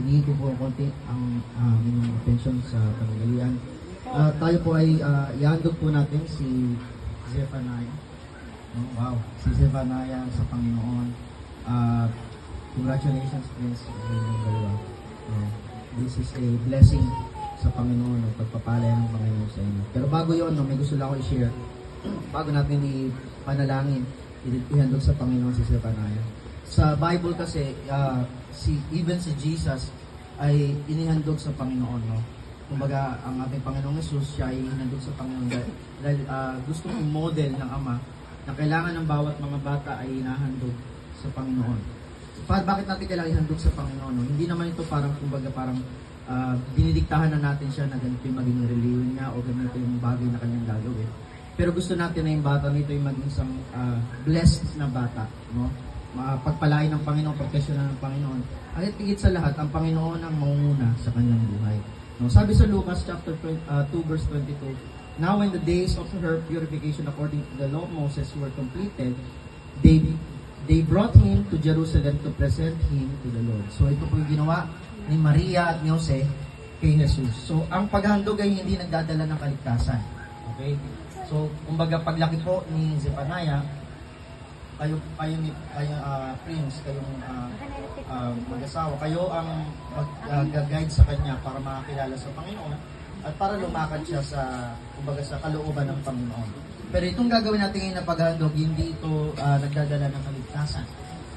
hinihingi ko po konti ang inyong atensyon sa panagalian. Tayo po ay ihandog po natin si Zephaniah. Wow, si Zephaniah sa Panginoon. Congratulations, friends. This is a blessing sa Panginoon, pagpapala ng Panginoon sa inyo. Pero bago yon, may gusto lang ako i-share. Bago natin ipanalangin, ihandog sa Panginoon si Zephaniah. Sa Bible kasi, even si Jesus ay inihandog sa Panginoon. No? Kumbaga, ang ating Panginoong Jesus, siya ay inihandog sa Panginoon dahil gusto kong model ng Ama na kailangan ng bawat mga bata ay inahandog sa Panginoon. Bakit natin kailangan ihandog sa Panginoon? No? Hindi naman ito parang, kumbaga, parang dinidiktahan na natin siya na ganito yung maging reliyon niya o ganito yung bagay na kanyang gagawin. Pero gusto natin na yung bata nito yung maging isang blessed na bata. No? Pagpalain ng Panginoon, professional ng Panginoon. At higit sa lahat, ang Panginoon ang mangunguna sa kanyang buhay. No? Sabi sa Lucas chapter 2 verse 22, "Now when the days of her purification according to the law of Moses were completed, they brought him to Jerusalem to present him to the Lord." So ito po yung ginawa ni Maria at ni Jose kay Jesus. So ang paghandog ay hindi nagdadala ng kaligtasan. Okay? So kumbaga paglaki po ni Zephaniah, kayo Prince, kayong mag-asawa, kayo ang mag-guide sa kanya para makakilala sa Panginoon at para lumakad siya sa, kumbaga, sa kalooban ng Panginoon. Pero itong gagawin natin ngayon na paghandog, hindi ito nagdadala ng kaligtasan.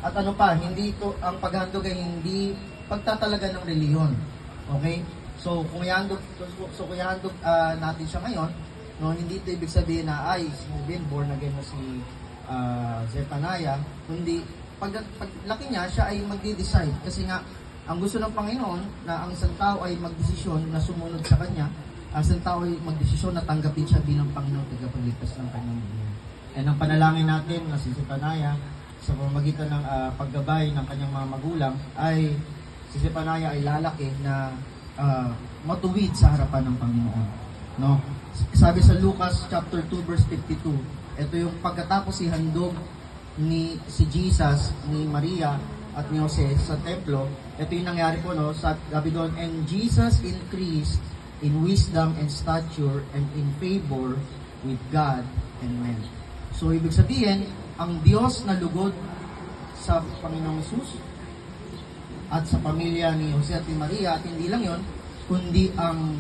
At ano pa, hindi ito, ang paghandog ay hindi pagtatalaga ng reliyon. Okay? So kung ihandog natin siya ngayon, no, hindi ito ibig sabihin na born again na si Zephaniah, kundi paglaki niya, siya ay magde-decide. Kasi nga, ang gusto ng Panginoon na ang isang tao ay magdesisyon na sumunod sa Kanya, ang isang tao ay magdesisyon na tanggapin siya bilang Panginoon tagapagligtas ng kanyang buhay. And ang panalangin natin na si Zephaniah sa pamamagitan ng paggabay ng kanyang mga magulang ay si Zephaniah ay lalaki na matuwid sa harapan ng Panginoon. No? Sabi sa Lucas chapter 2 verse 52, ito yung pagkatapos ihandog si Jesus, ni Maria at ni Jose sa templo. Ito yung nangyari po, no? Sabi doon, "And Jesus increased in wisdom and stature and in favor with God and men." So ibig sabihin, ang Diyos na lugod sa Panginoong Jesus at sa pamilya ni Jose at ni Maria, at hindi lang yon, kundi ang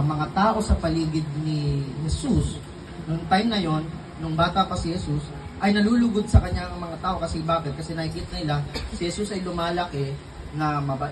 mga tao sa paligid ni Jesus noong time na yon, nung bata pa si Jesus, ay nalulugod sa kanyang mga tao. Kasi bakit? Kasi nakikita nila si Jesus ay lumalaki na mabait.